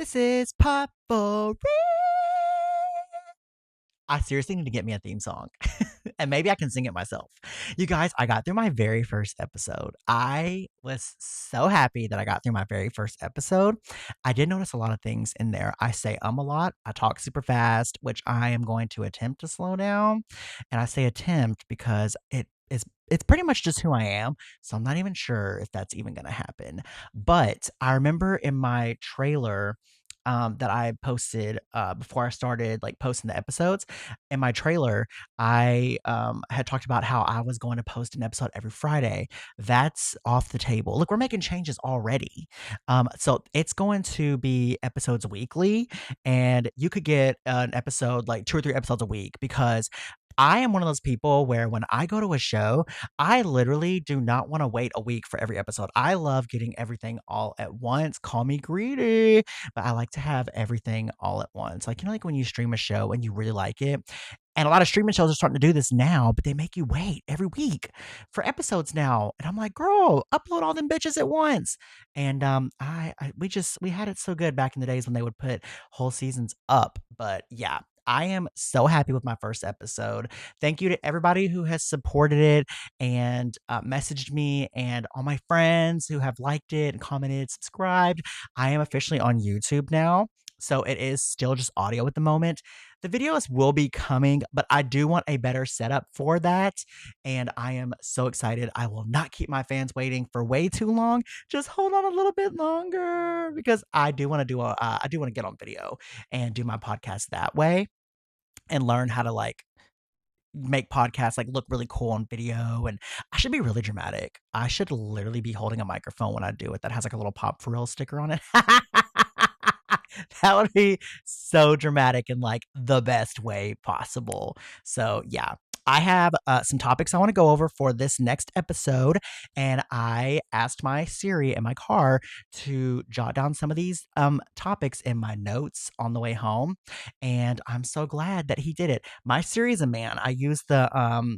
This is Potpourri. I seriously need to get me a theme song, and maybe I can sing it myself. You guys, I got through my very first episode. I was so happy that I got through my very first episode. I did notice a lot of things in there. I say a lot. I talk super fast, which I am going to attempt to slow down. And I say attempt because it's pretty much just who I am. So I'm not even sure if that's even going to happen. But I remember in my trailer that I posted before I started like posting the episodes. In my trailer, I had talked about how I was going to post an episode every Friday. That's off the table. Look, we're making changes already. So it's going to be episodes weekly, and you could get an episode like two or three episodes a week because I am one of those people where when I go to a show, I literally do not want to wait a week for every episode. I love getting everything all at once. Call me greedy, but I like to have everything all at once. Like, like when you stream a show and you really like it. And a lot of streaming shows are starting to do this now, but they make you wait every week for episodes now. And I'm like, girl, upload all them bitches at once. And we had it so good back in the days when they would put whole seasons up. But yeah, I am so happy with my first episode. Thank you to everybody who has supported it and messaged me, and all my friends who have liked it and commented, subscribed. I am officially on YouTube now. So it is still just audio at the moment. The videos will be coming, but I do want a better setup for that. And I am so excited. I will not keep my fans waiting for way too long. Just hold on a little bit longer because I do want to I do want to get on video and do my podcast that way and learn how to like make podcasts like look really cool on video. And I should be really dramatic. I should literally be holding a microphone when I do it that has like a little pop for real sticker on it. That would be so dramatic in like the best way possible. So yeah, I have some topics I want to go over for this next episode, and I asked my Siri in my car to jot down some of these topics in my notes on the way home, and I'm so glad that he did it. My Siri is a man. I use the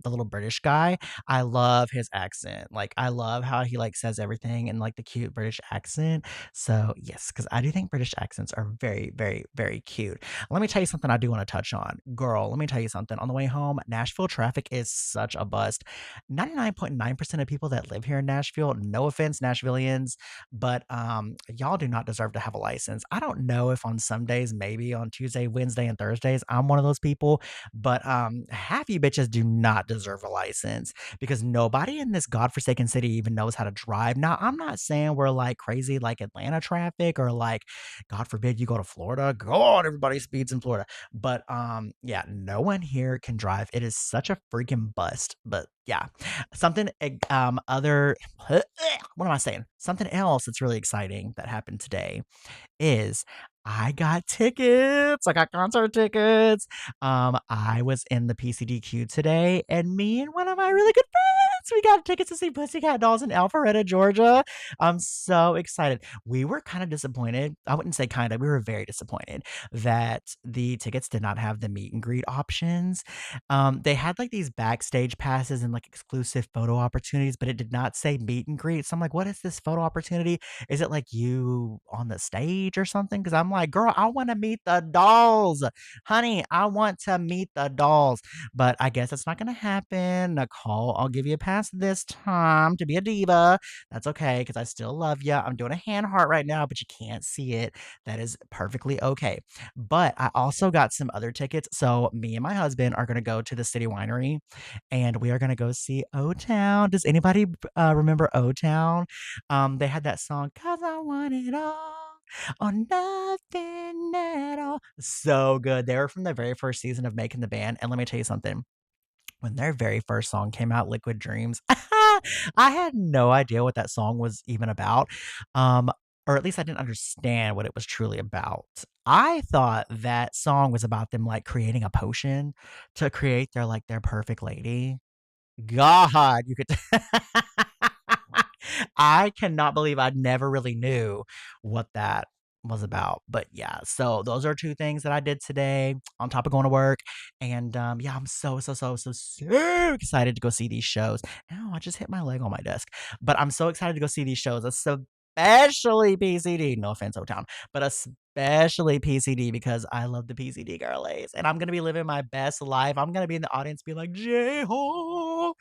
little British guy. I love his accent. Like I love how he like says everything in like the cute British accent. So yes, because I do think British accents are very, very, very cute. Let me tell you something I do want to touch on. Girl, let me tell you something. On the way home, Nashville traffic is such a bust. 99.9% of people that live here in Nashville, no offense, Nashvillians, but y'all do not deserve to have a license. I don't know if on some days, maybe on Tuesday, Wednesday, and Thursdays, I'm one of those people, but half you bitches do not deserve a license because nobody in this godforsaken city even knows how to drive. Now, I'm not saying we're like crazy like Atlanta traffic or like God forbid you go to Florida. God, everybody speeds in Florida. But yeah, no one here can drive. It is such a freaking bust. But yeah, something other what am I saying? Something else that's really exciting that happened today is I got tickets. I got concert tickets. I was in the PCDQ today, and me and one of my really good friends, we got tickets to see Pussycat Dolls in Alpharetta, Georgia. I'm so excited. We were kind of disappointed. I wouldn't say kind of. We were very disappointed that the tickets did not have the meet and greet options. They had like these backstage passes and like exclusive photo opportunities, but it did not say meet and greet. So I'm like, what is this photo opportunity? Is it like you on the stage or something? Because I'm like, girl, I want to meet the dolls. Honey, I want to meet the dolls. But I guess it's not going to happen. Nicole, I'll give you a pass this time to be a diva. That's okay because I still love you. I'm doing a hand heart right now, but you can't see it. That is perfectly okay. But I also got some other tickets. So me and my husband are going to go to the City Winery and we are going to go see O Town. Does anybody remember O Town? They had that song, Cause I Want It All or Nothing at All. So good. They were from the very first season of Making the Band. And let me tell you something. When their very first song came out, Liquid Dreams, I had no idea what that song was even about. Um, or at least I didn't understand what it was truly about. I thought that song was about them like creating a potion to create their perfect lady. God, you could I cannot believe I never really knew what that was about. But yeah, so those are two things that I did today on top of going to work. And yeah, I'm so excited to go see these shows. Oh, I just hit my leg on my desk. But I'm so excited to go see these shows. That's so especially PCD. No offense, O Town, but especially PCD because I love the PCD girlies, and I'm gonna be living my best life. I'm gonna be in the audience, be like J Ho.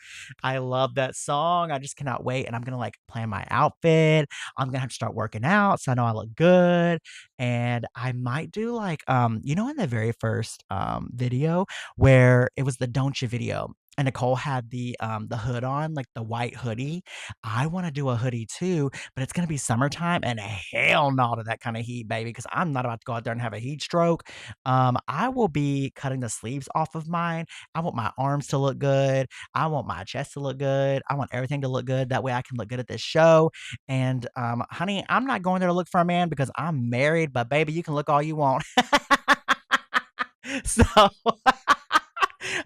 I love that song. I just cannot wait, and I'm gonna like plan my outfit. I'm gonna have to start working out so I know I look good, and I might do like in the very first video where it was the Don't You video. And Nicole had the hood on, like the white hoodie. I want to do a hoodie too, but it's gonna be summertime and hell no to that kind of heat, baby, because I'm not about to go out there and have a heat stroke. I will be cutting the sleeves off of mine. I want my arms to look good. I want my chest to look good. I want everything to look good. That way I can look good at this show. And honey, I'm not going there to look for a man because I'm married, but baby, you can look all you want. So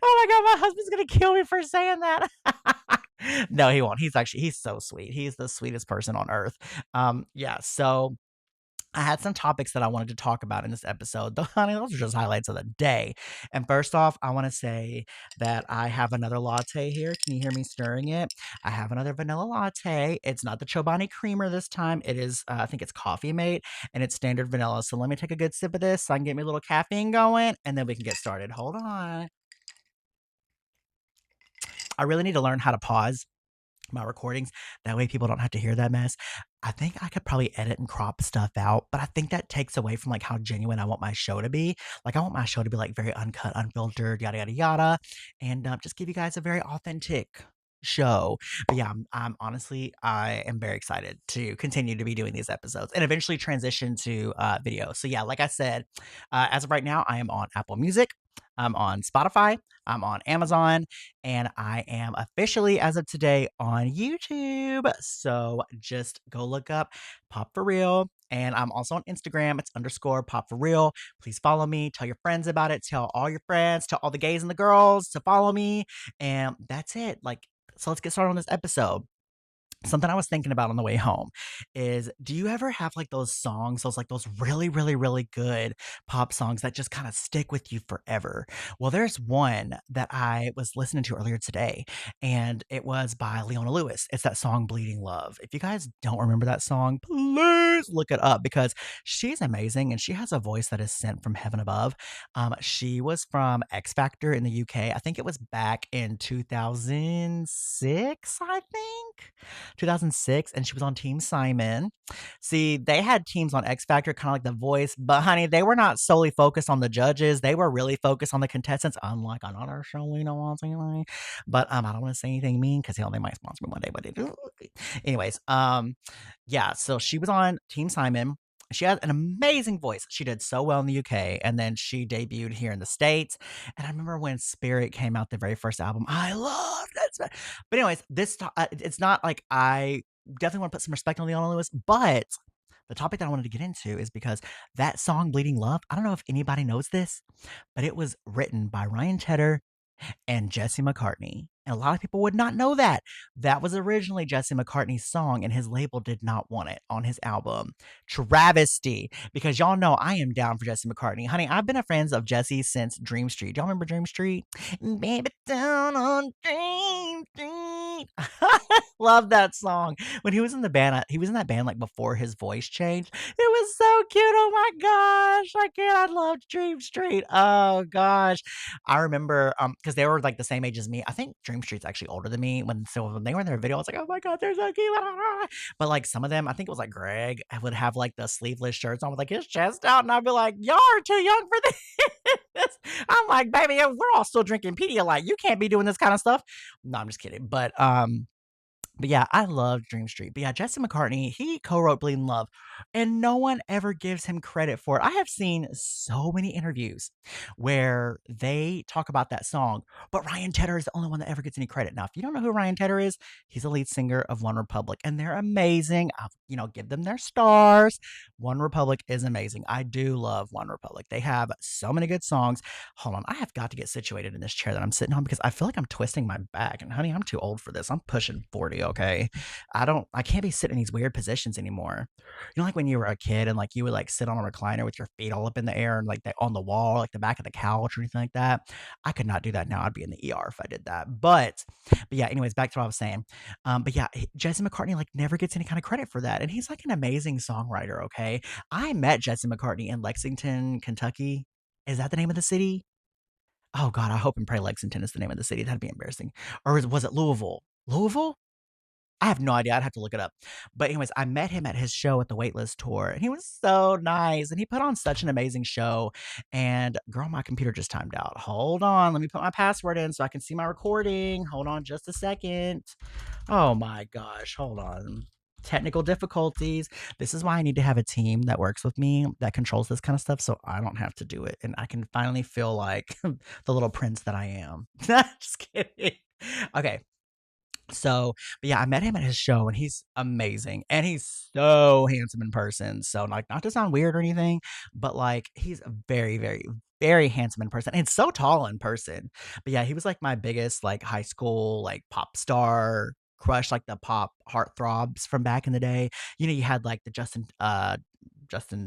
oh my god, my husband's gonna kill me for saying that. No, he won't. He's so sweet. He's the sweetest person on earth. Yeah, so I had some topics that I wanted to talk about in this episode. Though, honey, those are just highlights of the day. And first off, I want to say that I have another latte here. Can you hear me stirring it? I have another vanilla latte. It's not the Chobani creamer this time. It is, I think it's Coffee Mate, and it's standard vanilla. So let me take a good sip of this so I can get me a little caffeine going, and then we can get started. Hold on. I really need to learn how to pause my recordings. That way people don't have to hear that mess. I think I could probably edit and crop stuff out, but I think that takes away from like how genuine I want my show to be. Like I want my show to be like very uncut, unfiltered, yada yada yada, and just give you guys a very authentic show. But yeah, I'm honestly I am very excited to continue to be doing these episodes and eventually transition to video. So yeah, like I said, as of right now, I am on Apple Music. I'm on Spotify. I'm on Amazon, and I am officially, as of today, on YouTube. So just go look up Pop for Real. And I'm also on Instagram. It's underscore Pop for Real. Please follow me. Tell your friends about it. Tell all your friends. Tell all the gays and the girls to follow me. And that's it. Like, so let's get started on this episode. Something I was thinking about on the way home is, do you ever have like those songs, those really, really, really good pop songs that just kind of stick with you forever? Well, there's one that I was listening to earlier today, and it was by Leona Lewis. It's that song Bleeding Love. If you guys don't remember that song, please look it up because she's amazing and she has a voice that is sent from heaven above. She was from X Factor in the UK. I think it was back in 2006, I think. 2006, and she was on Team Simon. See, they had teams on X Factor, kind of like The Voice, but honey, they were not solely focused on the judges. They were really focused on the contestants, unlike on our show we don't want to say. But I don't want to say anything mean because they might sponsor me one day, but they do. Anyways, yeah, so she was on Team Simon. She had an amazing voice. She did so well in the UK, and then she debuted here in the States. And I remember when Spirit came out, the very first album, I loved that. But anyways, it's not like I definitely want to put some respect on Leona Lewis, but the topic that I wanted to get into is because that song "Bleeding Love," I don't know if anybody knows this, but it was written by Ryan Tedder and Jesse McCartney. And a lot of people would not know that. That was originally Jesse McCartney's song, and his label did not want it on his album. Travesty. Because y'all know I am down for Jesse McCartney. Honey, I've been a friend of Jesse since Dream Street. Y'all remember Dream Street? Baby, down on Dream Street. Love that song. When he was in the band, he was in that band like before his voice changed. It was so cute. Oh my gosh. I loved Dream Street. Oh gosh. I remember because they were like the same age as me. I think Dream Street's actually older than me. When they were in their video, I was like, oh my god, they're so cute. But like some of them, I think it was like Greg, I would have like the sleeveless shirts on with like his chest out, and I'd be like, y'all are too young for this. I'm like, baby, we're all still drinking Pedialyte. You can't be doing this kind of stuff. No, I'm just kidding. But yeah, I love Dream Street. But yeah, Jesse McCartney, he co-wrote Bleeding Love, and no one ever gives him credit for it. I have seen so many interviews where they talk about that song, but Ryan Tedder is the only one that ever gets any credit. Now, if you don't know who Ryan Tedder is, he's the lead singer of One Republic, and they're amazing. I'll give them their stars. One Republic is amazing. I do love One Republic. They have so many good songs. Hold on, I have got to get situated in this chair that I'm sitting on because I feel like I'm twisting my back. And honey, I'm too old for this. I'm pushing 40, okay? I can't be sitting in these weird positions anymore. You know, like when you were a kid and like you would like sit on a recliner with your feet all up in the air and like on the wall, like the back of the couch or anything like that. I could not do that now. I'd be in the ER if I did that. But yeah, anyways, back to what I was saying. But yeah, Jesse McCartney like never gets any kind of credit for that. And he's like an amazing songwriter, okay? I met Jesse McCartney in Lexington, Kentucky. Is that the name of the city? Oh God, I hope and pray Lexington is the name of the city. That'd be embarrassing. Or was it Louisville? Louisville? I have no idea. I'd have to look it up. But anyways, I met him at his show at the Waitlist tour, and he was so nice, and he put on such an amazing show. And girl, my computer just timed out. Hold on, let me put my password in so I can see my recording. Hold on, just a second. Oh my gosh, hold on. Technical difficulties. This is why I need to have a team that works with me that controls this kind of stuff so I don't have to do it. And I can finally feel like the little prince that I am. Just kidding. Okay. So, but yeah, I met him at his show and he's amazing and he's so handsome in person. So, like, not to sound weird or anything, but like, he's a very, very, very handsome in person and so tall in person. But yeah, he was like my biggest, like, high school, like, pop star crush, like the pop heartthrobs from back in the day. You know, you had like the Justin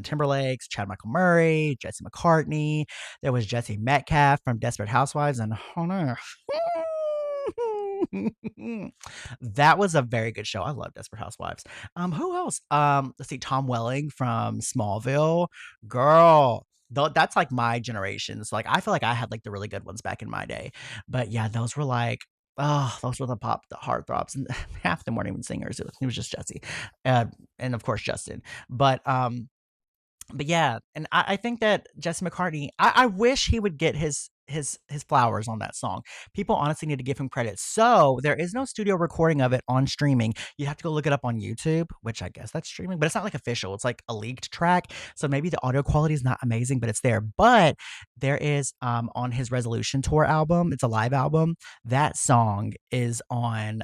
Timberlake's, Chad Michael Murray, Jesse McCartney. There was Jesse Metcalf from Desperate Housewives, and oh no. That was a very good show. I love Desperate Housewives. Who else? Let's see, Tom Welling from Smallville. Girl, though that's like my generation. So like I feel like I had like the really good ones back in my day. But yeah, those were like oh, those were the heartthrobs. And half of them weren't even singers. It was just Jesse. And of course Justin. But yeah, and I think that Jesse McCartney, I wish he would get his flowers on that song. People honestly need to give him credit. So there is no studio recording of it on streaming. You have to go look it up on YouTube, which I guess that's streaming, but it's not like official. It's like a leaked track. So maybe the audio quality is not amazing, but it's there. But there is on his Resolution Tour album, it's a live album. That song is on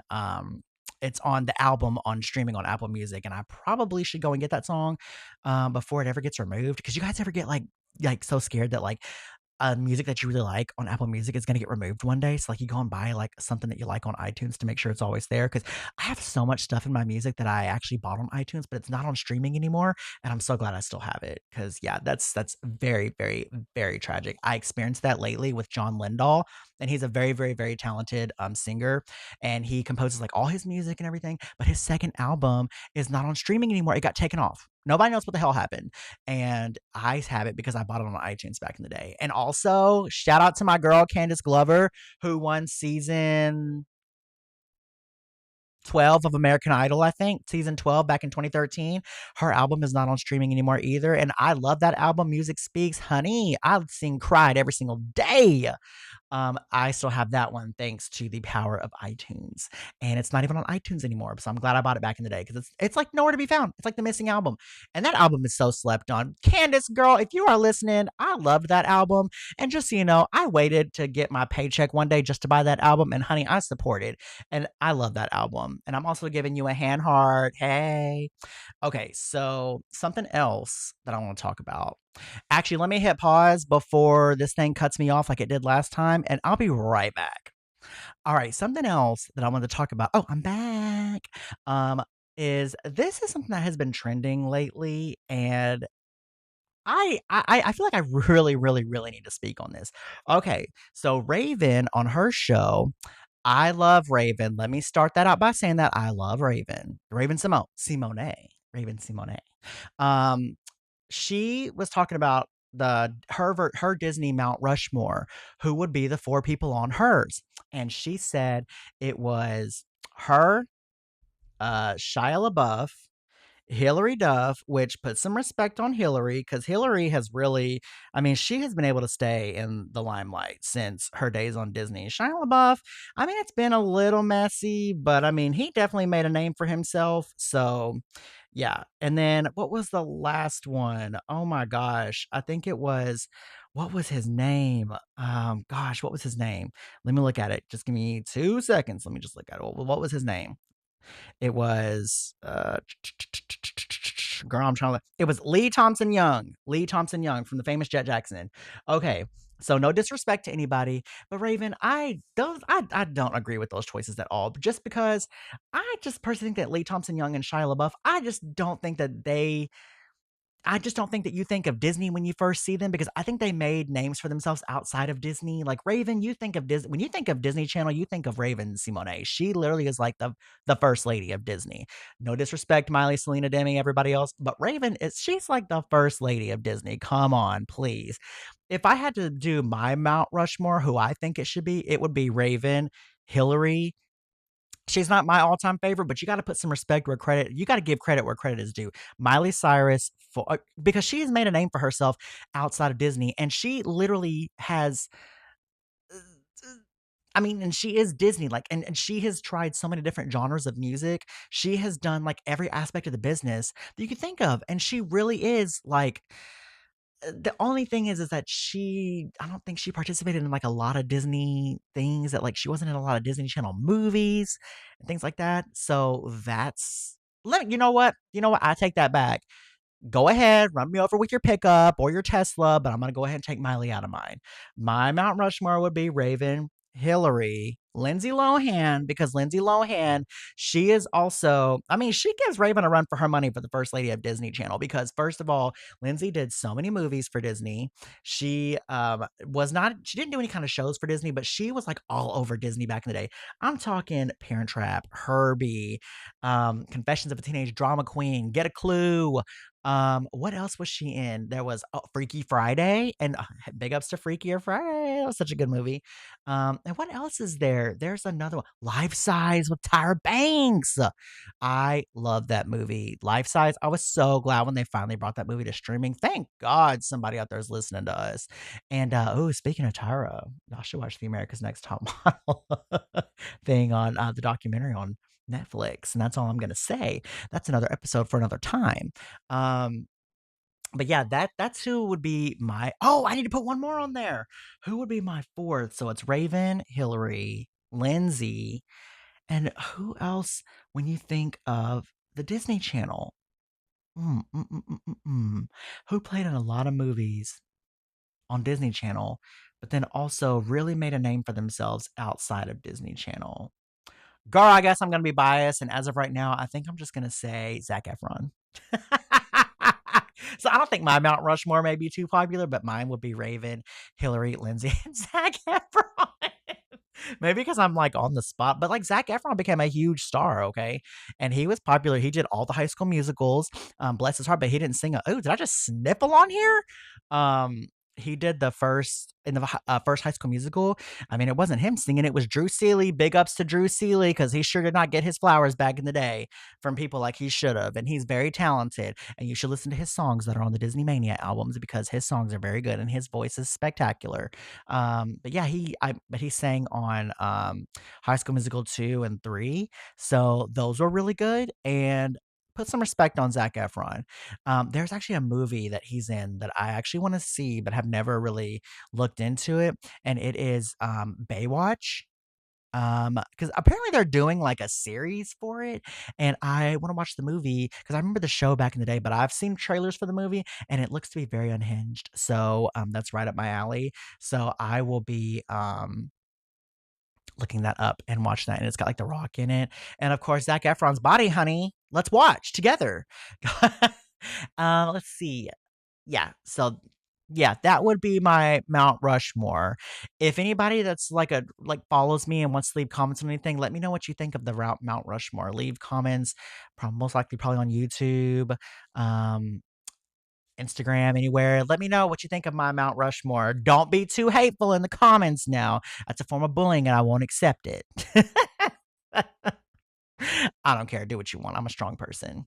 it's on the album on streaming on Apple Music, and I probably should go and get that song before it ever gets removed. Because you guys ever get like so scared that like music that you really like on Apple Music is gonna get removed one day. So like you go and buy like something that you like on iTunes to make sure it's always there. Because I have so much stuff in my music that I actually bought on iTunes, but it's not on streaming anymore. And I'm so glad I still have it. Because yeah, that's very, very, very tragic. I experienced that lately with John Lindahl, and he's a very, very, very talented singer, and he composes like all his music and everything. But his second album is not on streaming anymore. It got taken off. Nobody knows what the hell happened. And I have it because I bought it on iTunes back in the day. And also, shout out to my girl, Candace Glover, who won season 12 of American Idol, I think, season 12 back in 2013. Her album is not on streaming anymore either. And I love that album, Music Speaks. Honey, I sing Cried every single day. I still have that one thanks to the power of iTunes, and it's not even on iTunes anymore. So I'm glad I bought it back in the day because it's like nowhere to be found. It's like the missing album, and that album is so slept on. Candace, girl, if you are listening, I loved that album, and just so you know, I waited to get my paycheck one day just to buy that album, and honey, I supported, and I love that album. And I'm also giving you a hand heart. Hey, okay, so something else that I want to talk about. Actually, let me hit pause before this thing cuts me off like it did last time, and I'll be right back. All right, something else that I wanted to talk about. Oh, I'm back. Um, this is something that has been trending lately, and I feel like I really, really, really need to speak on this. Okay, so Raven on her show, I love Raven. Let me start that out by saying that I love Raven. Raven Simone. Um, she was talking about her Disney Mount Rushmore, who would be the four people on hers, and she said it was her, Shia LaBeouf, Hillary Duff, which puts some respect on Hillary because Hillary has really, I mean, she has been able to stay in the limelight since her days on Disney. Shia LaBeouf, I mean, it's been a little messy, but I mean, he definitely made a name for himself. So, yeah. And then what was the last one? Oh my gosh. I think it was, what was his name? Gosh, what was his name? Let me look at it. Just give me 2 seconds. Let me just look at it. What was his name? It was girl, I'm trying to it was Lee Thompson Young. Lee Thompson Young from the famous Jet Jackson. Okay. So no disrespect to anybody, but Raven, I don't agree with those choices at all. Just because I just personally think that Lee Thompson Young and Shia LaBeouf, I just don't think that you think of Disney when you first see them because I think they made names for themselves outside of Disney. Like Raven, you think of Disney when you think of Disney Channel, you think of Raven Simone. She literally is like the first lady of Disney. No disrespect, Miley, Selena, Demi, everybody else, but Raven is she's like the first lady of Disney. Come on, please. If I had to do my Mount Rushmore, who I think it should be, it would be Raven, Hillary, she's not my all-time favorite, but you gotta put some respect where credit you gotta give credit where credit is due. Miley Cyrus for because she has made a name for herself outside of Disney, and she literally has I mean, and she is Disney, like, and she has tried so many different genres of music. She has done like every aspect of the business that you could think of, and she really is like the only thing is that I don't think she participated in like a lot of Disney things that like she wasn't in a lot of Disney Channel movies and things like that. So that's you know what? You know what? I take that back. Go ahead, run me over with your pickup or your Tesla, but I'm gonna go ahead and take Miley out of mine. My Mount Rushmore would be Raven, Hillary, Lindsay Lohan, because Lindsay Lohan, she is also, I mean, she gives Raven a run for her money for the first lady of Disney Channel because first of all, Lindsay did so many movies for Disney. She didn't do any kind of shows for Disney, but she was like all over Disney back in the day. I'm talking Parent Trap, Herbie, Confessions of a Teenage Drama Queen, Get a Clue, what else was she in? There was Freaky Friday, and big ups to Freakier Friday. That was such a good movie. And what else is there? There's another one, Life Size with Tyra Banks. I love that movie, Life Size. I was so glad when they finally brought that movie to streaming. Thank God somebody out there is listening to us. And oh, speaking of Tyra, I should watch the America's Next Top Model thing on the documentary on Netflix, and that's all I'm gonna say. That's another episode for another time. Um, but yeah, that's who would be my oh, I need to put one more on there. Who would be my fourth? So it's Raven, Hillary, Lindsay, and who else when you think of the Disney Channel? Mm, mm, mm, mm, mm, mm. Who played in a lot of movies on Disney Channel, but then also really made a name for themselves outside of Disney Channel? Girl, I guess I'm gonna be biased, and as of right now, I think I'm just gonna say Zac Efron. So I don't think my Mount Rushmore may be too popular, but mine would be Raven, Hillary, Lindsay, and Zac Efron. Maybe because I'm like on the spot, but like Zac Efron became a huge star, okay? And he was popular. He did all the High School Musicals. Bless his heart, but he didn't sing. Oh, did I just sniffle on here? He did the first in the first High School Musical. I mean, it wasn't him singing; it was Drew Seeley. Big ups to Drew Seeley because he sure did not get his flowers back in the day from people like he should have. And he's very talented. And you should listen to his songs that are on the Disney Mania albums because his songs are very good and his voice is spectacular. But yeah, but he sang on High School Musical 2 and 3. So those were really good. And put some respect on Zac Efron. There's actually a movie that he's in that I actually want to see, but have never really looked into it. And it is Baywatch. Because apparently they're doing like a series for it, and I want to watch the movie because I remember the show back in the day, but I've seen trailers for the movie and it looks to be very unhinged. So that's right up my alley. So I will be looking that up and watch that. And it's got like The Rock in it. And of course, Zac Efron's Body Honey. Let's watch together. Let's see. Yeah. So yeah, that would be my Mount Rushmore. If anybody that's like follows me and wants to leave comments on anything, let me know what you think of the route Mount Rushmore. Leave comments, most likely probably on YouTube, um, Instagram, anywhere. Let me know what you think of my Mount Rushmore. Don't be too hateful in the comments now. That's a form of bullying and I won't accept it. I don't care. Do what you want. I'm a strong person.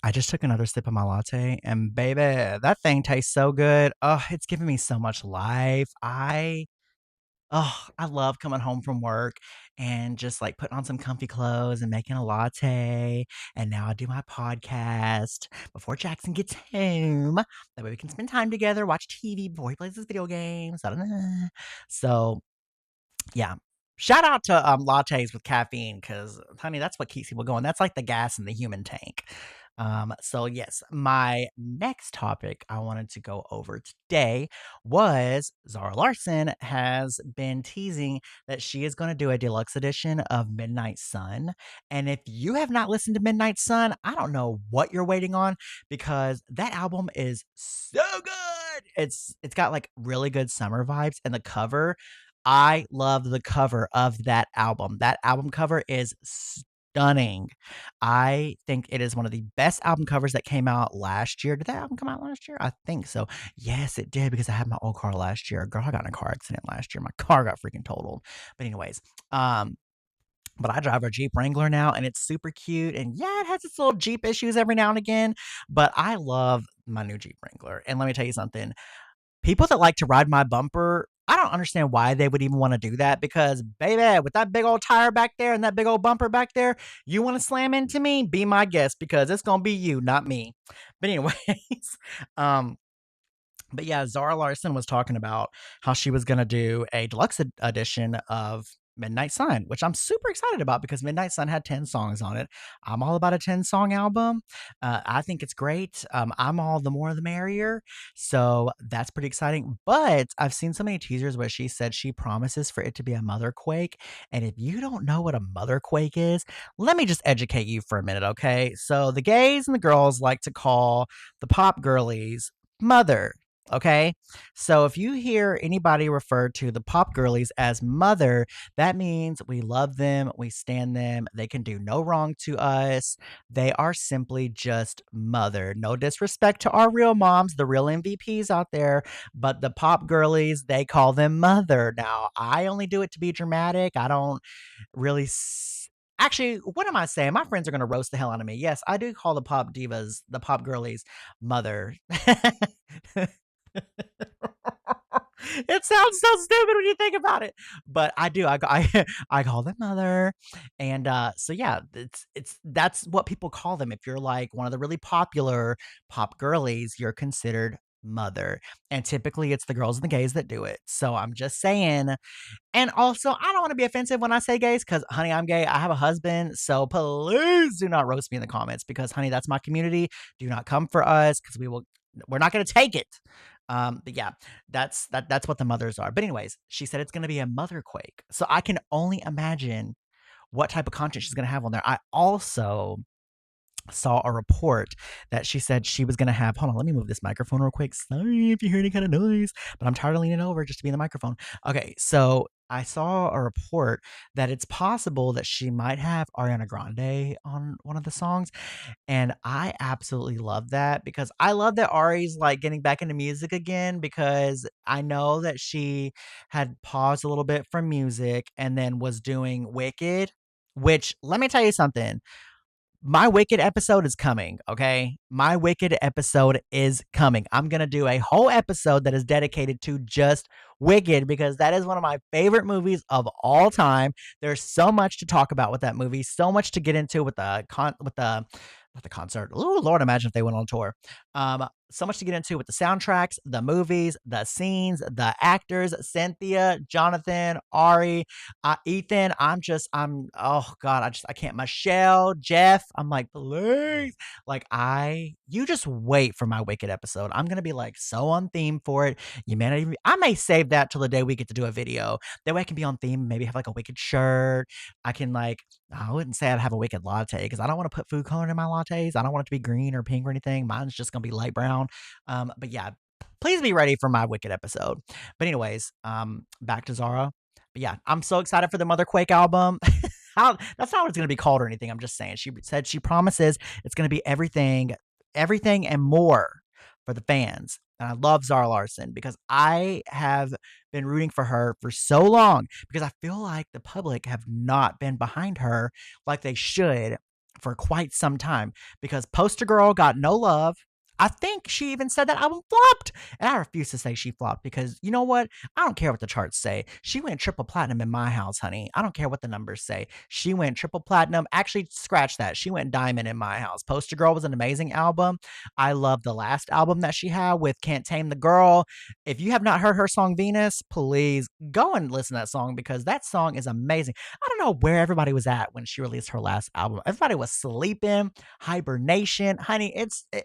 I just took another sip of my latte and baby, that thing tastes so good. Oh, it's giving me so much life. I love coming home from work and just like putting on some comfy clothes and making a latte. And now I do my podcast before Jackson gets home. That way we can spend time together, watch TV before he plays his video games. Da-da-da. So yeah. Shout out to lattes with caffeine because honey, that's what keeps people going. That's like the gas in the human tank. So yes, my next topic I wanted to go over today was Zara Larson has been teasing that she is going to do a deluxe edition of Midnight Sun. And if you have not listened to Midnight Sun, I don't know what you're waiting on because that album is so good. It's got like really good summer vibes and the cover. I love the cover of that album. That album cover is stunning. I think it is one of the best album covers that came out last year. Did that album come out last year? I think so. Yes, it did because I had my old car last year. Girl, I got in a car accident last year. My car got freaking totaled. But anyways, um, but I drive a Jeep Wrangler now and it's super cute. And yeah, it has its little Jeep issues every now and again, but I love my new Jeep Wrangler. And let me tell you something. People that like to ride my bumper, I don't understand why they would even want to do that because, baby, with that big old tire back there and that big old bumper back there, you want to slam into me? Be my guest because it's going to be you, not me. But, anyways, um, but yeah, Zara Larson was talking about how she was gonna do a deluxe edition of Midnight Sun, which I'm super excited about because Midnight Sun had 10 songs on it. I'm all about a 10-song album. I think it's great. I'm all the more the merrier. So that's pretty exciting. But I've seen so many teasers where she said she promises for it to be a Motherquake. And if you don't know what a Motherquake is, let me just educate you for a minute, okay? So the gays and the girls like to call the pop girlies mother. Okay. So if you hear anybody refer to the pop girlies as mother, that means we love them, we stand them, they can do no wrong to us. They are simply just mother. No disrespect to our real moms, the real MVPs out there, but the pop girlies, they call them mother. Now, I only do it to be dramatic. I don't really. Actually, what am I saying? My friends are going to roast the hell out of me. Yes, I do call the pop divas, the pop girlies, mother. It sounds so stupid when you think about it, but I do. I call them mother, and so yeah, it's that's what people call them. If you're like one of the really popular pop girlies, you're considered mother, and typically it's the girls and the gays that do it. So I'm just saying, and also, I don't want to be offensive when I say gays because, honey, I'm gay. I have a husband. So please do not roast me in the comments because, honey, that's my community. Do not come for us because we're not going to take it. But yeah, that's what the mothers are. But anyways, she said it's going to be a mother quake. So I can only imagine what type of content she's going to have on there. I also saw a report that she said she was going to have. Hold on, let me move this microphone real quick. Sorry if you hear any kind of noise, but I'm tired of leaning over just to be in the microphone. Okay, so I saw a report that it's possible that she might have Ariana Grande on one of the songs. And I absolutely love that because I love that Ari's like getting back into music again because I know that she had paused a little bit from music and then was doing Wicked, which let me tell you something. My Wicked episode is coming, okay? My Wicked episode is coming. I'm going to do a whole episode that is dedicated to just Wicked because that is one of my favorite movies of all time. There's so much to talk about with that movie, so much to get into with the not the concert. Oh Lord, imagine if they went on tour. So much to get into with the soundtracks, the movies, the scenes, the actors, Cynthia, Jonathan, Ari, Ethan. Oh God, I can't. Michelle, Jeff. I'm like, please. Like, you just wait for my Wicked episode. I'm going to be like so on theme for it. I may save that till the day we get to do a video. That way I can be on theme, maybe have like a Wicked shirt. I can like, I wouldn't say I'd have a Wicked latte because I don't want to put food coloring in my lattes. I don't want it to be green or pink or anything. Mine's just going to be light brown. But yeah, please be ready for my Wicked episode. But anyways, back to Zara. But yeah, I'm so excited for the Motherquake album. That's not what it's going to be called or anything. I'm just saying. She said she promises it's going to be everything and more for the fans. And I love Zara Larson because I have been rooting for her for so long because I feel like the public have not been behind her like they should for quite some time because Poster Girl got no love. I think she even said that album flopped. And I refuse to say she flopped because you know what? I don't care what the charts say. She went triple platinum in my house, honey. I don't care what the numbers say. She went triple platinum. Actually, scratch that. She went diamond in my house. Poster Girl was an amazing album. I love the last album that she had with Can't Tame the Girl. If you have not heard her song Venus, please go and listen to that song because that song is amazing. I don't know where everybody was at when she released her last album. Everybody was sleeping, hibernation. Honey,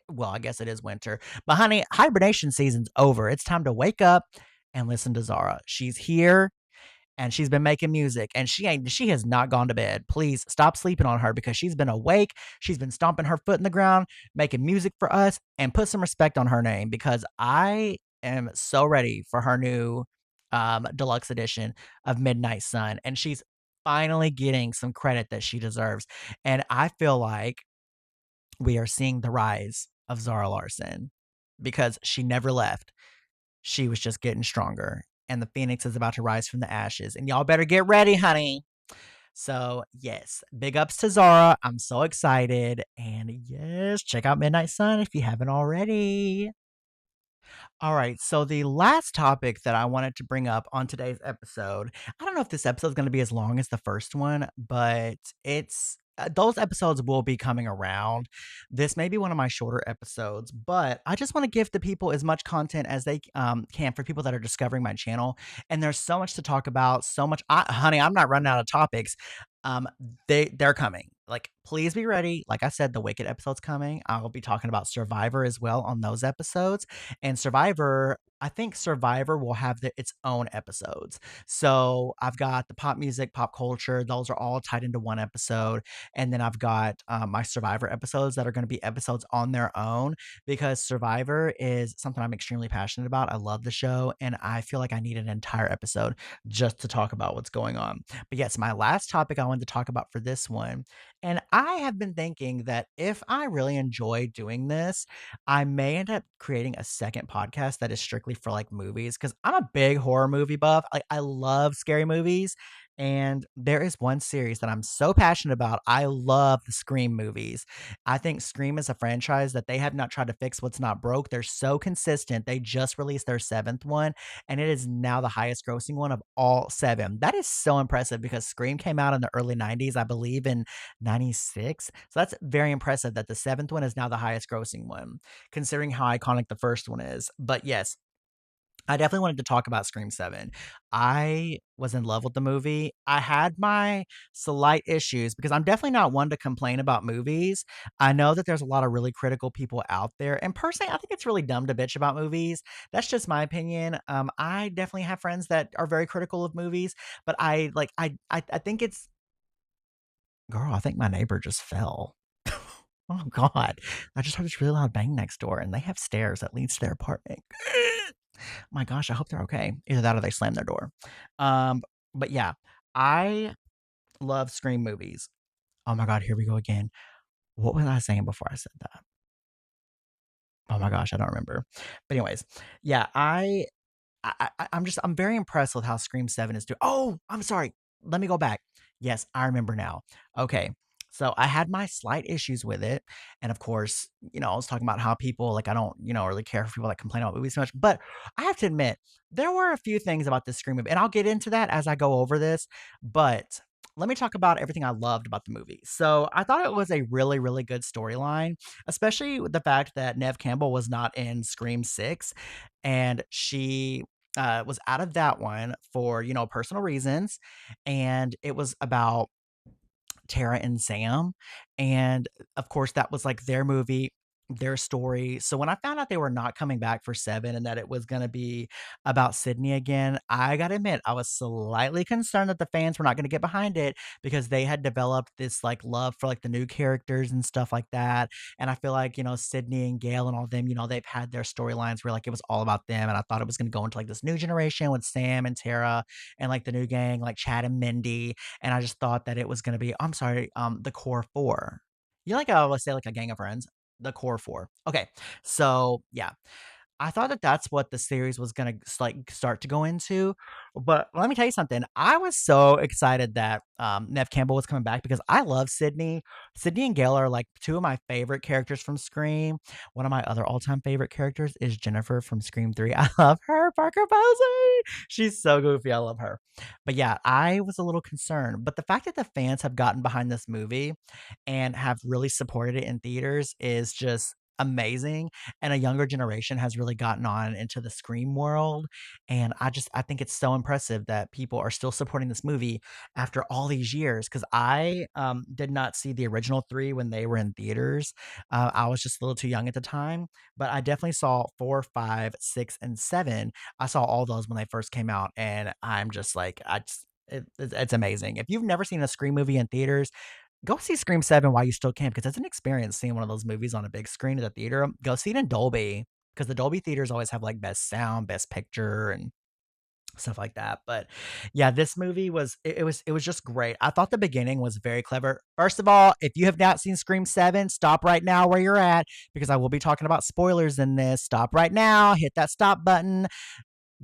well, I guess it is winter, but honey, hibernation season's over. It's time to wake up and listen to Zara. She's here and she's been making music and she has not gone to bed. Please stop sleeping on her because she's been awake. She's been stomping her foot in the ground, making music for us, and put some respect on her name because I am so ready for her new deluxe edition of Midnight Sun. And she's finally getting some credit that she deserves. And I feel like we are seeing the rise of Zara Larson because she never left. She was just getting stronger. And the phoenix is about to rise from the ashes. And y'all better get ready, honey. So, yes, big ups to Zara. I'm so excited. And yes, check out Midnight Sun if you haven't already. All right. So, the last topic that I wanted to bring up on today's episode, I don't know if this episode is going to be as long as the first one, but those episodes will be coming around. This may be one of my shorter episodes, but I just want to give the people as much content as they can for people that are discovering my channel. And there's so much to talk about, so much. Honey, I'm not running out of topics. Um, they're coming. Like, please be ready. Like I said, the Wicked episode's coming. I'll be talking about Survivor as well on those episodes. And Survivor, I think Survivor will have its own episodes. So I've got the pop music, pop culture. Those are all tied into one episode. And then I've got my Survivor episodes that are going to be episodes on their own because Survivor is something I'm extremely passionate about. I love the show and I feel like I need an entire episode just to talk about what's going on. But yes, my last topic I wanted to talk about for this one. And I have been thinking that if I really enjoy doing this, I may end up creating a second podcast that is strictly for like movies because I'm a big horror movie buff. Like I love scary movies. And there is one series that I'm so passionate about. I love the Scream movies. I think Scream is a franchise that they have not tried to fix what's not broke. They're so consistent. They just released their seventh one, and it is now the highest grossing one of all seven. That is so impressive because Scream came out in the early 90s, I believe in 96. So that's very impressive that the seventh one is now the highest grossing one, considering how iconic the first one is. But yes, I definitely wanted to talk about Scream 7. I was in love with the movie. I had my slight issues because I'm definitely not one to complain about movies. I know that there's a lot of really critical people out there. And personally, I think it's really dumb to bitch about movies. That's just my opinion. I definitely have friends that are very critical of movies, but I think it's girl, I think my neighbor just fell. Oh God. I just heard this really loud bang next door and they have stairs that leads to their apartment. My gosh, I hope they're okay. Either that or they slammed their door. Um, but yeah, I love Scream movies. Oh my God, here we go again. What was I saying before I said that? Oh my gosh, I don't remember. But anyways, yeah, I'm very impressed with how Scream 7 is doing. Oh, I'm sorry. Let me go back. Yes, I remember now. Okay. So I had my slight issues with it. And of course, I was talking about how people like I don't, really care for people that complain about movies so much. But I have to admit, there were a few things about this Scream movie, and I'll get into that as I go over this. But let me talk about everything I loved about the movie. So I thought it was a really, really good storyline, especially with the fact that Nev Campbell was not in Scream 6 and she was out of that one for personal reasons, and it was about Tara and Sam. And of course, that was like their movie, their story. So when I found out they were not coming back for 7 and that it was going to be about Sydney again, I got to admit, I was slightly concerned that the fans were not going to get behind it because they had developed this like love for like the new characters and stuff like that. And I feel like, Sydney and Gail and all them, they've had their storylines where like it was all about them. And I thought it was going to go into like this new generation with Sam and Tara and like the new gang, like Chad and Mindy, and I just thought that it was gonna be I'm sorry, the core 4. You know, like I always say, like a gang of friends, the core 4. Okay, so yeah. I thought that that's what the series was gonna like start to go into, but let me tell you something. I was so excited that Nev Campbell was coming back because I love Sydney. Sydney and Gail are like two of my favorite characters from Scream. One of my other all-time favorite characters is Jennifer from Scream 3. I love her, Parker Posey. She's so goofy. I love her. But yeah, I was a little concerned. But the fact that the fans have gotten behind this movie and have really supported it in theaters is just amazing, and a younger generation has really gotten on into the Scream world, and I think it's so impressive that people are still supporting this movie after all these years. Because I did not see the original 3 when they were in theaters. I was just a little too young at the time, but I definitely saw 4, 5, 6, and 7. I saw all those when they first came out, and I'm just like, I just it's amazing. If you've never seen a Scream movie in theaters, go see Scream 7 while you still can, because it's an experience seeing one of those movies on a big screen at the theater. Go see it in Dolby, because the Dolby theaters always have, like, best sound, best picture, and stuff like that. But, yeah, this movie was it was just great. I thought the beginning was very clever. First of all, if you have not seen Scream 7, stop right now where you're at, because I will be talking about spoilers in this. Stop right now, hit that stop button.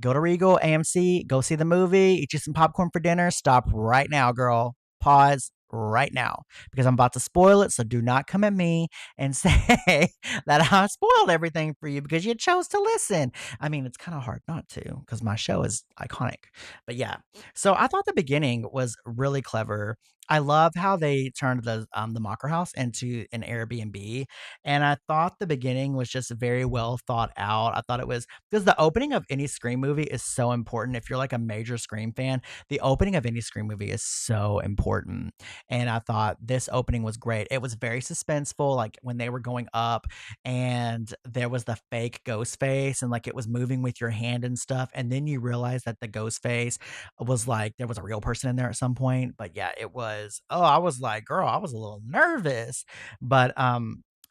Go to Regal, AMC, go see the movie, eat you some popcorn for dinner. Stop right now, girl. Pause right now, because I'm about to spoil it. So do not come at me and say that I spoiled everything for you because you chose to listen. I mean, it's kind of hard not to, because my show is iconic. But yeah, so I thought the beginning was really clever. I love how they turned the Mocker House into an Airbnb, and I thought the beginning was just very well thought out. I thought it was because the opening of any Scream movie is so important. If you're like a major Scream fan, the opening of any Scream movie is so important. And I thought this opening was great. It was very suspenseful, like when they were going up and there was the fake ghost face and like it was moving with your hand and stuff. And then you realize that the ghost face was like there was a real person in there at some point. But yeah, it was, oh, I was like, girl, I was a little nervous. But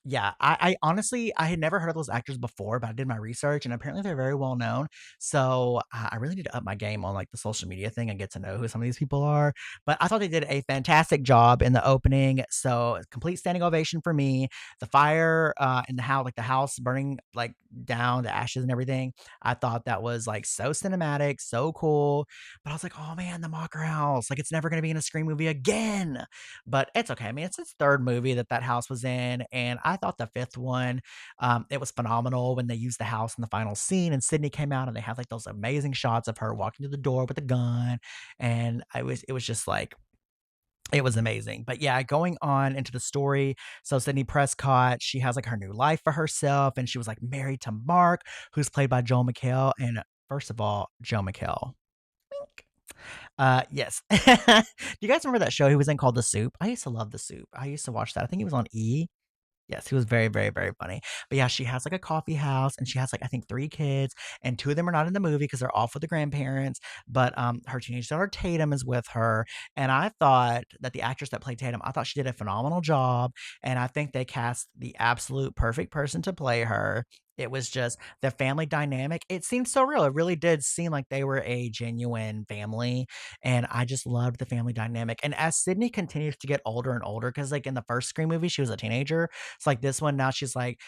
yeah, I honestly I had never heard of those actors before, but I did my research and apparently they're very well known. So I really need to up my game on like the social media thing and get to know who some of these people are. But I thought they did a fantastic job in the opening. So complete standing ovation for me. The fire in the house, like the house burning like down to ashes and everything. I thought that was like so cinematic, so cool. But I was like, oh man, the Mocker House, like it's never gonna be in a Scream movie again. But it's okay. I mean, it's his third movie that that house was in, and I thought the fifth one, it was phenomenal when they used the house in the final scene, and Sydney came out, and they had like those amazing shots of her walking to the door with a gun, and it was just like it was amazing. But yeah, going on into the story, so Sydney Prescott, she has like her new life for herself, and she was like married to Mark, who's played by Joel McHale, and first of all, Joe McHale. Yes. Do you guys remember that show he was in called The Soup? I used to love The Soup. I used to watch that. I think he was on E! Yes, he was very, very, very funny. But yeah, she has like a coffee house and she has like I think 3 kids, and 2 of them are not in the movie because they're off with the grandparents. But her teenage daughter Tatum is with her. And I thought that the actress that played Tatum, I thought she did a phenomenal job. And I think they cast the absolute perfect person to play her. It was just the family dynamic. It seemed so real. It really did seem like they were a genuine family. And I just loved the family dynamic. And as Sydney continues to get older and older, because like in the first Scream movie, she was a teenager. It's like this one now she's like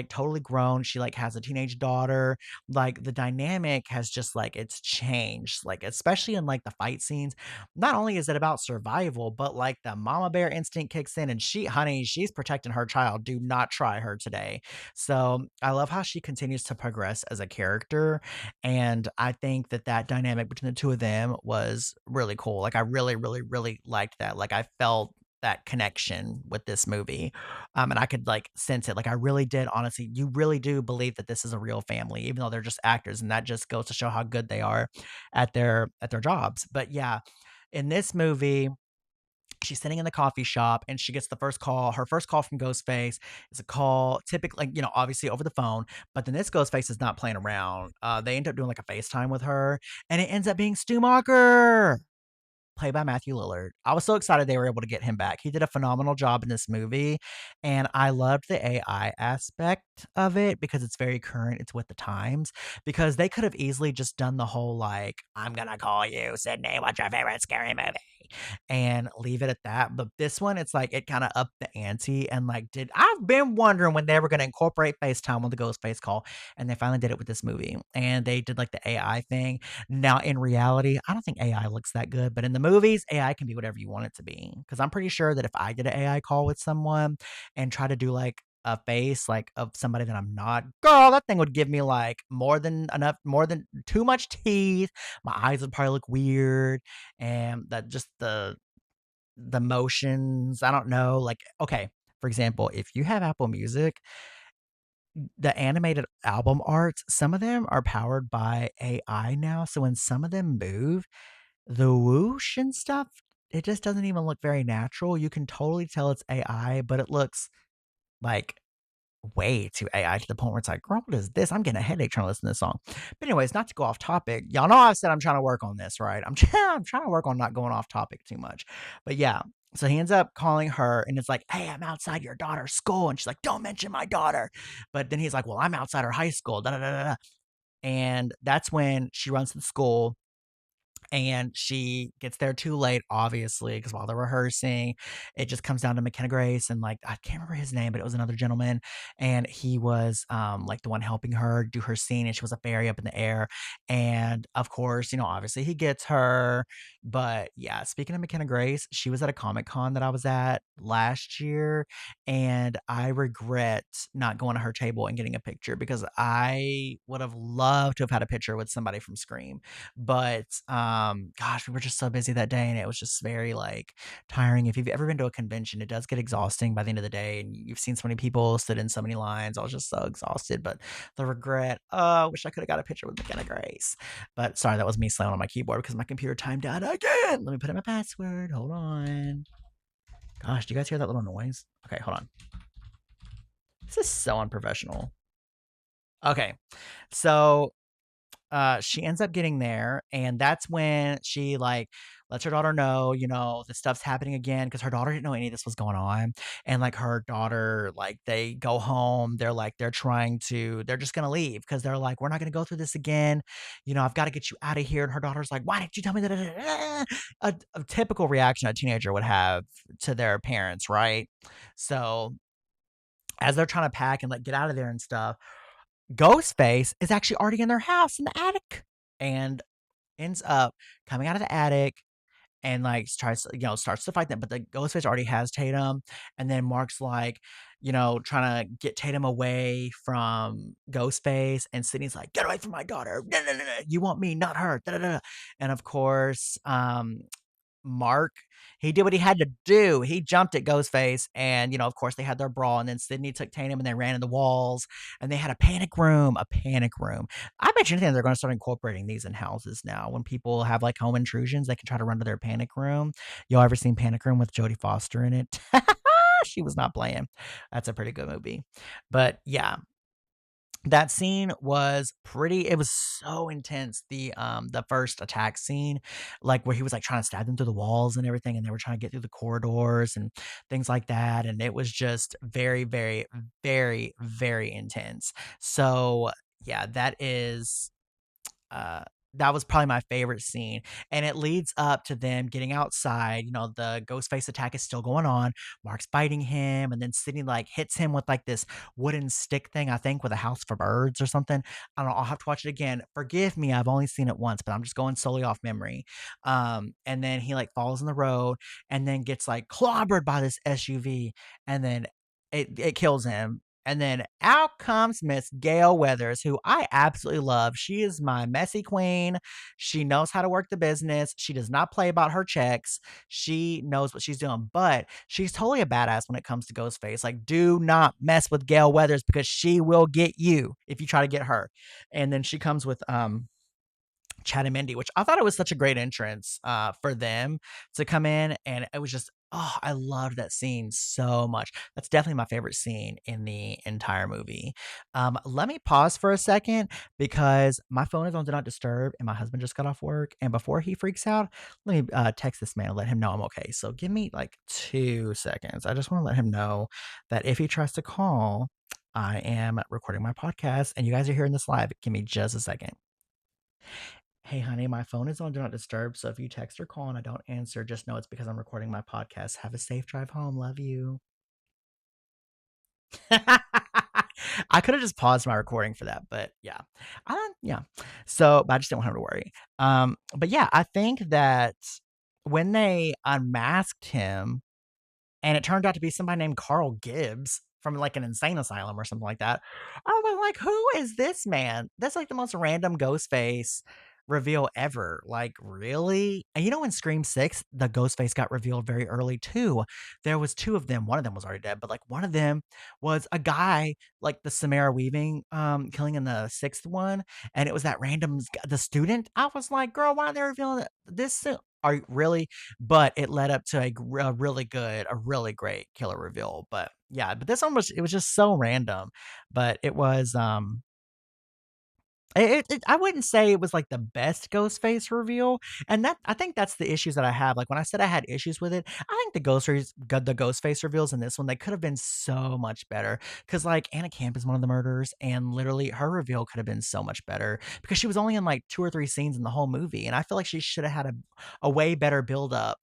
totally grown. She like has a teenage daughter. Like the dynamic has just like it's changed. Like especially in like the fight scenes. Not only is it about survival, but like the mama bear instinct kicks in and honey, she's protecting her child. Do not try her today. So I love how she continues to progress as a character. And I think that that dynamic between the two of them was really cool. Like I really, really, really liked that. Like I felt that connection with this movie. And I could like sense it. Like I really did honestly, you really do believe that this is a real family, even though they're just actors. And that just goes to show how good they are at their jobs. But yeah, in this movie, she's sitting in the coffee shop and she gets the first call. Her first call from Ghostface is a call, typically, like, obviously over the phone. But then this Ghostface is not playing around. They end up doing like a FaceTime with her, and it ends up being Stu Macher, played by Matthew Lillard. I was so excited they were able to get him back. He did a phenomenal job in this movie, and I loved the AI aspect of it because it's very current. It's with the times, because they could have easily just done the whole like, I'm gonna call you, Sydney, what's your favorite scary movie? and leave it at that. But this one, it's like it kind of upped the ante and like did I've been wondering when they were going to incorporate FaceTime on the Ghost Face call, and they finally did it with this movie. And they did like the AI thing. Now, in reality, I don't think AI looks that good, but in the movies, AI can be whatever you want it to be. Because I'm pretty sure that if I did an AI call with someone and try to do like a face like of somebody that I'm not, girl, that thing would give me like more than too much teeth. My eyes would probably look weird, and that just the motions. I don't know. Like, okay, for example, if you have Apple Music, the animated album arts, some of them are powered by AI now. So when some of them move, the whoosh and stuff, it just doesn't even look very natural. You can totally tell it's AI, but it looks like way too AI to the point where it's like, girl, what is this? I'm getting a headache trying to listen to this song. But anyways, not to go off topic. Y'all know I said I'm trying to work on this, right? I'm trying to work on not going off topic too much. But yeah. So he ends up calling her and it's like, hey, I'm outside your daughter's school. And she's like, don't mention my daughter. But then he's like, well, I'm outside her high school. Da, da, da, da. And that's when she runs to the school and she gets there too late, obviously, because while they're rehearsing, it just comes down to McKenna Grace and like I can't remember his name, but it was another gentleman, and he was like the one helping her do her scene, and she was a fairy up in the air, and of course, obviously he gets her, but yeah. Speaking of McKenna Grace, she was at a Comic Con that I was at last year, and I regret not going to her table and getting a picture because I would have loved to have had a picture with somebody from Scream, but gosh, we were just so busy that day and it was just very like tiring. If you've ever been to a convention, it does get exhausting by the end of the day, and you've seen so many people sit in so many lines. I was just so exhausted, but the regret, I wish I could have got a picture with McKenna Grace. But sorry, that was me slamming on my keyboard because my computer timed out again. Let me put in my password. Hold on. Gosh, do you guys hear that little noise? Okay, hold on. This is so unprofessional. Okay. So she ends up getting there, and that's when she like lets her daughter know, the stuff's happening again because her daughter didn't know any of this was going on. And like her daughter, like they go home, they're just gonna leave because they're like, we're not gonna go through this again. I've got to get you out of here. And her daughter's like, why didn't you tell me that? A typical reaction a teenager would have to their parents, right? So as they're trying to pack and like get out of there and stuff, Ghostface is actually already in their house in the attic and ends up coming out of the attic and like starts to fight them. But the Ghostface already has Tatum. And then Mark's like, trying to get Tatum away from Ghostface. And Sydney's like, get away from my daughter. No, no, no, no. You want me, not her. Da, da, da. And of course, Mark, he did what he had to do. He jumped at Ghostface, and of course, they had their brawl. And then Sydney took Tatum, and they ran in the walls, and they had a panic room. A panic room. I bet you anything they're going to start incorporating these in houses now. When people have like home intrusions, they can try to run to their panic room. Y'all ever seen Panic Room with Jodie Foster in it? She was not playing. That's a pretty good movie. But yeah, that scene was pretty, it was so intense. The first attack scene, like where he was like trying to stab them through the walls and everything, and they were trying to get through the corridors and things like that. And it was just very, very, very, very intense. So yeah, uh that was probably my favorite scene. And it leads up to them getting outside. The Ghostface attack is still going on. Mark's fighting him, and then Sydney like hits him with like this wooden stick thing, I think, with a house for birds or something. I don't know. I'll have to watch it again. Forgive me, I've only seen it once, but I'm just going solely off memory. And then he like falls in the road and then gets like clobbered by this SUV, and then it kills him. And then out comes Miss Gail Weathers, who I absolutely love. She is my messy queen. She knows how to work the business. She does not play about her checks. She knows what she's doing, but she's totally a badass when it comes to Ghostface. Like, do not mess with Gail Weathers because she will get you if you try to get her. And then she comes with Chad and Mindy, which I thought it was such a great entrance for them to come in. And it was just, oh, I loved that scene so much. That's definitely my favorite scene in the entire movie. Let me pause for a second because my phone is on Do Not Disturb and my husband just got off work. And before he freaks out, let me text this man and let him know I'm okay. So give me like 2 seconds. I just want to let him know that if he tries to call, I am recording my podcast and you guys are hearing this live. Give me just a second. Hey, honey, my phone is on Do Not Disturb. So if you text or call and I don't answer, just know it's because I'm recording my podcast. Have a safe drive home. Love you. I could have just paused my recording for that, but yeah. Yeah. So, but I just didn't want him to worry. But yeah, I think that when they unmasked him, and it turned out to be somebody named Carl Gibbs from like an insane asylum or something like that. I was like, who is this man? That's like the most random ghost face reveal ever. Like, really? And you know, in Scream 6, the ghost face got revealed very early too. There was two of them. One of them was already dead, but like one of them was a guy like the Samara Weaving killing in the sixth one. And it was that random the student. I was like, girl, why are they revealing this soon? Are you really? But it led up to a really good, a really great killer reveal. But yeah, but this one was it was just so random, but it was I wouldn't say it was like the best Ghostface reveal, and that I think that's the issues that I have. Like when I said I had issues with it, I think the Ghostface reveals in this one they could have been so much better. Because like Anna Camp is one of the murderers, and literally her reveal could have been so much better because she was only in like two or three scenes in the whole movie, and I feel like she should have had a way better build up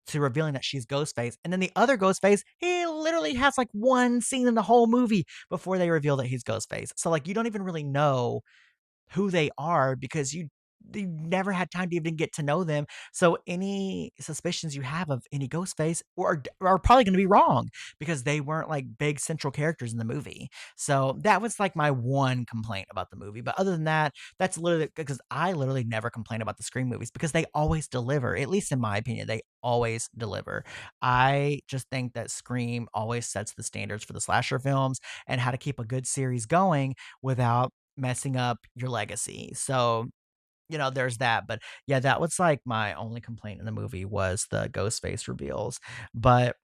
to revealing that she's Ghostface. And then the other Ghostface, he literally has like one scene in the whole movie before they reveal that he's Ghostface. So like you don't even really know who they are because you never had time to even get to know them. So any suspicions you have of any ghost face are probably going to be wrong because they weren't like big central characters in the movie. So that was like my one complaint about the movie. But other than that, that's literally because I literally never complain about the Scream movies because they always deliver. At least in my opinion, they always deliver. I just think that Scream always sets the standards for the slasher films and how to keep a good series going without messing up your legacy. So, there's that. But yeah, that was like my only complaint in the movie was the ghost face reveals. But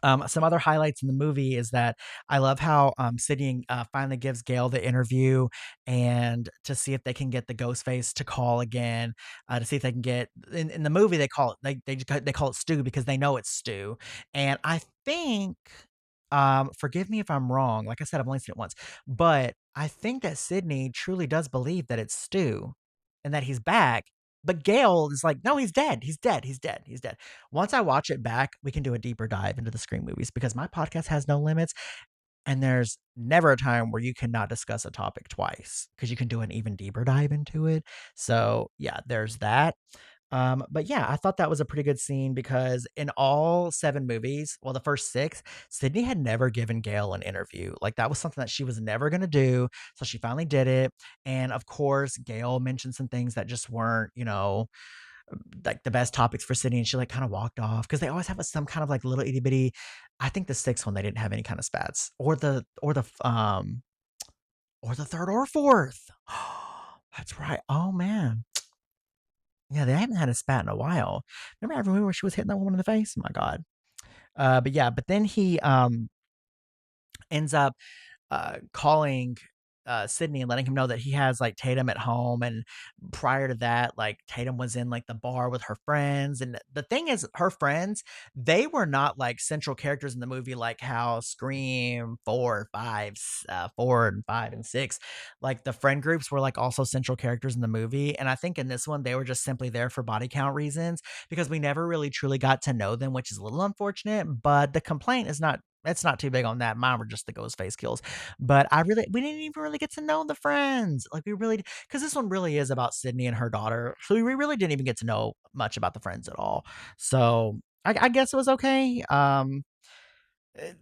some other highlights in the movie is that I love how Sydney finally gives Gail the interview and to see if they can get the ghost face to call again, to see if they can get in the movie they call it they call it Stu because they know it's Stu, and I think forgive me if I'm wrong. Like I said, I've only seen it once, but I think that Sydney truly does believe that it's Stu and that he's back. But Gail is like, no, he's dead. He's dead. He's dead. He's dead. Once I watch it back, we can do a deeper dive into the Scream movies because my podcast has no limits. And there's never a time where you cannot discuss a topic twice because you can do an even deeper dive into it. So, yeah, there's that. But yeah, I thought that was a pretty good scene because in all seven movies, well, the first six, Sydney had never given Gail an interview. Like that was something that she was never going to do. So she finally did it. And of course, Gail mentioned some things that just weren't, like the best topics for Sydney. And she like kind of walked off because they always have some kind of like little itty bitty. I think the sixth one, they didn't have any kind of spats or the third or fourth. That's right. Oh man. Yeah, they haven't had a spat in a while. Remember every movie where she was hitting that woman in the face? Oh my god. But yeah, but then he ends up calling Sydney and letting him know that he has like Tatum at home. And prior to that, like Tatum was in like the bar with her friends. And the thing is, her friends, they were not like central characters in the movie, like how Scream 4 and 5 and 6, like the friend groups were like also central characters in the movie. And I think in this one, they were just simply there for body count reasons because we never really truly got to know them, which is a little unfortunate. But the complaint is not. It's not too big on that. Mine were just the ghost face kills. But we didn't even really get to know the friends. Like we really because this one really is about Sydney and her daughter. So we really didn't even get to know much about the friends at all. So I guess it was okay. It-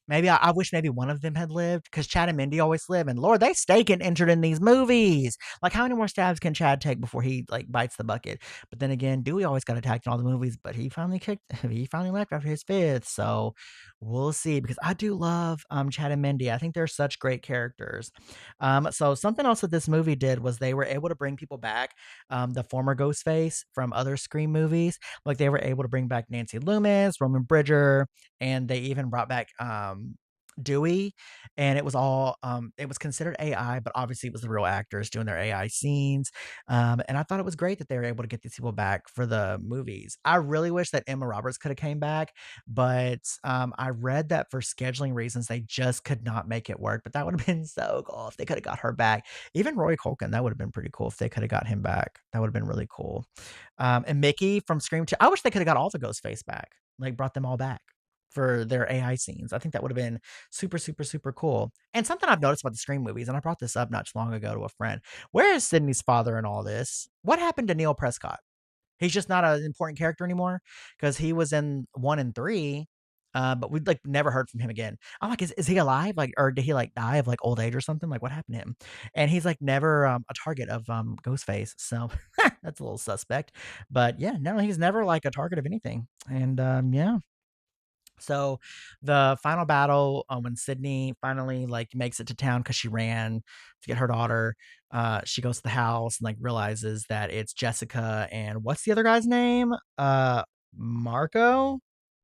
Maybe I wish maybe one of them had lived because Chad and Mindy always live, and Lord, they stay getting entered in these movies. Like, how many more stabs can Chad take before he like bites the bucket? But then again, Dewey always got attacked in all the movies, but he finally left after his fifth. So we'll see because I do love Chad and Mindy. I think they're such great characters. So something else that this movie did was they were able to bring people back, the former Ghostface from other Scream movies. Like they were able to bring back Nancy Loomis, Roman Bridger, and they even brought back Dewey, and it was all it was considered AI, but obviously it was the real actors doing their AI scenes. And I thought it was great that they were able to get these people back for the movies. I really wish that Emma Roberts could have came back, but I read that for scheduling reasons they just could not make it work. But that would have been so cool if they could have got her back. Even Roy Culkin, that would have been pretty cool if they could have got him back. That would have been really cool. And Mickey from Scream 2, I wish they could have got all the Ghostface back, like brought them all back for their AI scenes. I think that would have been super, super, super cool. And something I've noticed about the Scream movies, and I brought this up not too long ago to a friend. Where is Sydney's father in all this? What happened to Neil Prescott? He's just not an important character anymore because he was in 1 and 3, but we'd, like, never heard from him again. I'm like, "Is he alive? Like, or did he, like, die of, like, old age or something? Like, what happened to him?" And he's, like, never, a target of, Ghostface, so that's a little suspect. But, yeah, no, he's never, like, a target of anything, and, yeah. So the final battle, when Sydney finally like makes it to town because she ran to get her daughter, she goes to the house and like realizes that it's Jessica and what's the other guy's name? Marco.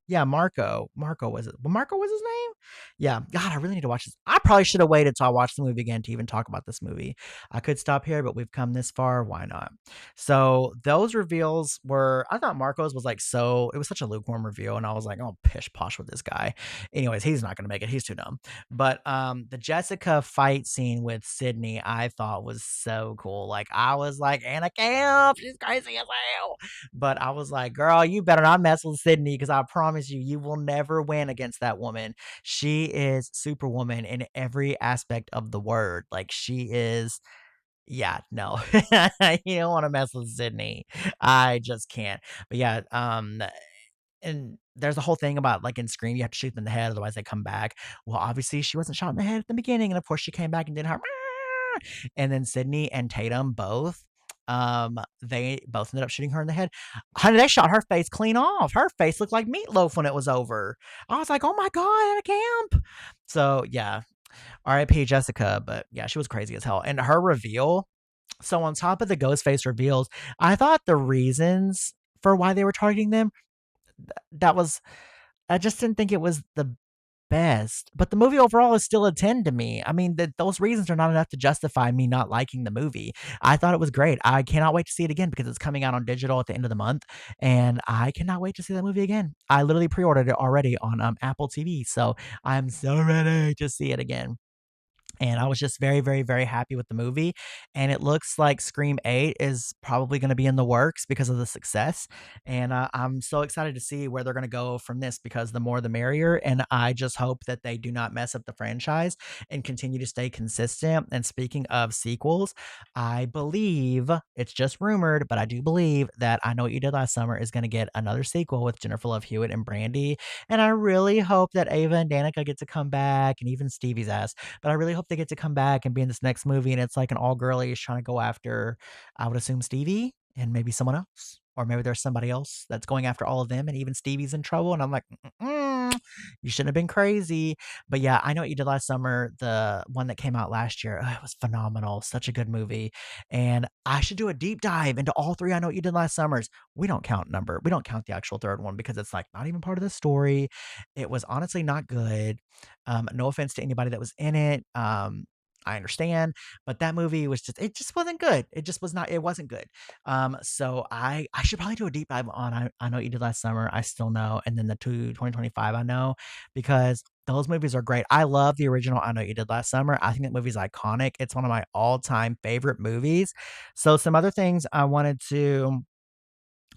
Yeah, Marco. Marco was it? Well, Marco was his name. Yeah. God, I really need to watch this. I probably should have waited till I watched the movie again to even talk about this movie. I could stop here, but we've come this far. Why not? So those reveals were, I thought Marcos was like, so it was such a lukewarm reveal. And I was like, oh, pish posh with this guy. Anyways, he's not going to make it. He's too dumb. But the Jessica fight scene with Sydney, I thought was so cool. Like, I was like, Anna Camp, she's crazy as hell. But I was like, girl, you better not mess with Sydney because I promise you, you will never win against that woman. She is Superwoman in every aspect of the word. Like, she is, yeah, no. You don't wanna mess with Sydney. I just can't. But yeah, and there's a whole thing about, like, in Scream, you have to shoot them in the head, otherwise they come back. Well, obviously, she wasn't shot in the head at the beginning, and of course, she came back and did her and then Sydney and Tatum both, they both ended up shooting her in the head. Honey, they shot her face clean off. Her face looked like meatloaf when it was over. I was like, "Oh my god, at a camp." So, yeah, RIP Jessica, but yeah, she was crazy as hell, and her reveal, so on top of the Ghostface reveals, I thought the reasons for why they were targeting them, that was, I just didn't think it was the best. But the movie overall is still a 10 to me. I mean, those reasons are not enough to justify me not liking the movie. I thought it was great. I cannot wait to see it again because it's coming out on digital at the end of the month, and I cannot wait to see that movie again. I literally pre-ordered it already on Apple TV, so I'm so ready to see it again. And I was just very, very, very happy with the movie. And it looks like Scream 8 is probably going to be in the works because of the success. And I'm so excited to see where they're going to go from this because the more the merrier. And I just hope that they do not mess up the franchise and continue to stay consistent. And speaking of sequels, I believe it's just rumored, but I do believe that I Know What You Did Last Summer is going to get another sequel with Jennifer Love Hewitt and Brandy. And I really hope that Ava and Danica get to come back and even Stevie's ass, but I really hope they get to come back and be in this next movie, and it's like an all girlies trying to go after, I would assume, Stevie and maybe someone else. Or maybe there's somebody else that's going after all of them, and even Stevie's in trouble. And I'm like, you shouldn't have been crazy. But yeah, I Know What You Did Last Summer, the one that came out last year. It was phenomenal. Such a good movie. And I should do a deep dive into all three I Know What You Did Last Summers. We don't count number. We don't count the actual third one because it's like not even part of the story. It was honestly not good. No offense to anybody that was in it. I understand, but that movie was just, it just wasn't good. It just was not, it wasn't good. So I should probably do a deep dive on I Know What You Did Last Summer. I still know, and then the 2025 I know, because those movies are great. I love the original I Know What You Did Last Summer. I think that movie's iconic. It's one of my all-time favorite movies. So some other things I wanted to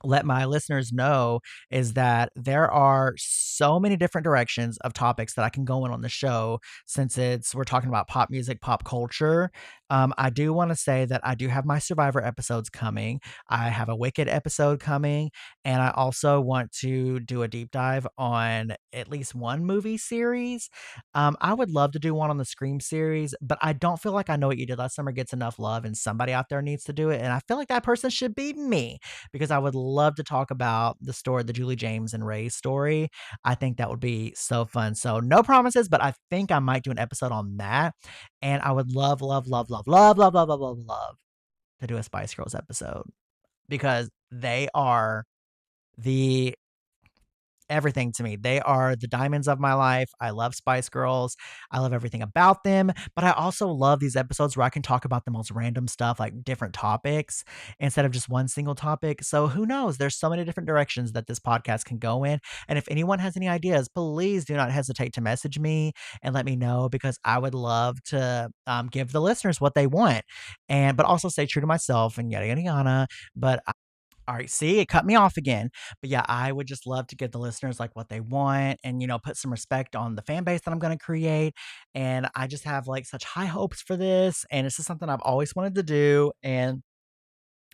let my listeners know is that there are so many different directions of topics that I can go in on the show since we're talking about pop music, pop culture. I do want to say that I do have my Survivor episodes coming. I have a Wicked episode coming, and I also want to do a deep dive on at least one movie series. I would love to do one on the Scream series, but I don't feel like I Know What You Did Last Summer gets enough love, and somebody out there needs to do it. And I feel like that person should be me because I would love to talk about the story, the Julie James and Ray story. I think that would be so fun. So no promises, but I think I might do an episode on that. And I would love, love, love, love, love, love, love, love, love, love to do a Spice Girls episode because they are the everything to me. They are the diamonds of my life. I love Spice Girls. I love everything about them, but I also love these episodes where I can talk about the most random stuff, like different topics instead of just one single topic. So who knows? There's so many different directions that this podcast can go in. And if anyone has any ideas, please do not hesitate to message me and let me know because I would love to give the listeners what they want, and but also stay true to myself and yada yada yada. But all right, see, it cut me off again. But yeah, I would just love to give the listeners like what they want and, put some respect on the fan base that I'm going to create. And I just have like such high hopes for this. And it's just something I've always wanted to do. And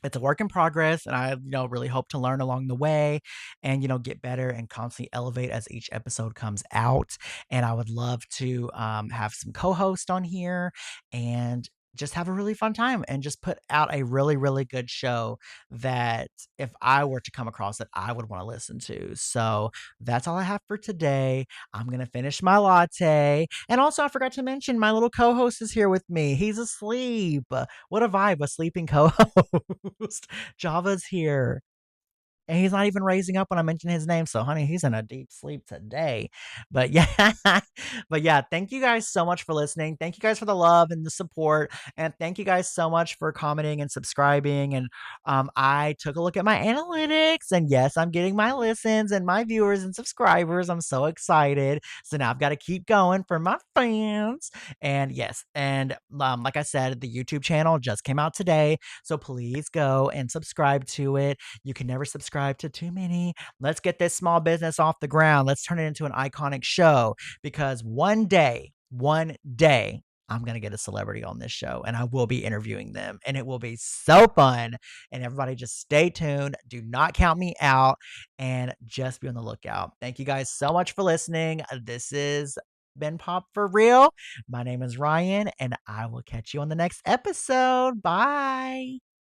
it's a work in progress, and I, really hope to learn along the way and, get better and constantly elevate as each episode comes out. And I would love to have some co-hosts on here and just have a really fun time and just put out a really, really good show that if I were to come across it, I would want to listen to. So that's all I have for today. I'm going to finish my latte. And also, I forgot to mention my little co host is here with me. He's asleep. What a vibe, a sleeping co host. Java's here. And he's not even raising up when I mention his name. So, honey, he's in a deep sleep today. But yeah, but yeah, thank you guys so much for listening. Thank you guys for the love and the support. And thank you guys so much for commenting and subscribing. And I took a look at my analytics. And yes, I'm getting my listens and my viewers and subscribers. I'm so excited. So now I've got to keep going for my fans. And yes, and like I said, the YouTube channel just came out today. So please go and subscribe to it. You can never subscribe to too many. Let's get this small business off the ground. Let's turn it into an iconic show because one day, I'm going to get a celebrity on this show and I will be interviewing them and it will be so fun. And everybody just stay tuned. Do not count me out and just be on the lookout. Thank you guys so much for listening. This is Ben Pop for real. My name is Ryan and I will catch you on the next episode. Bye.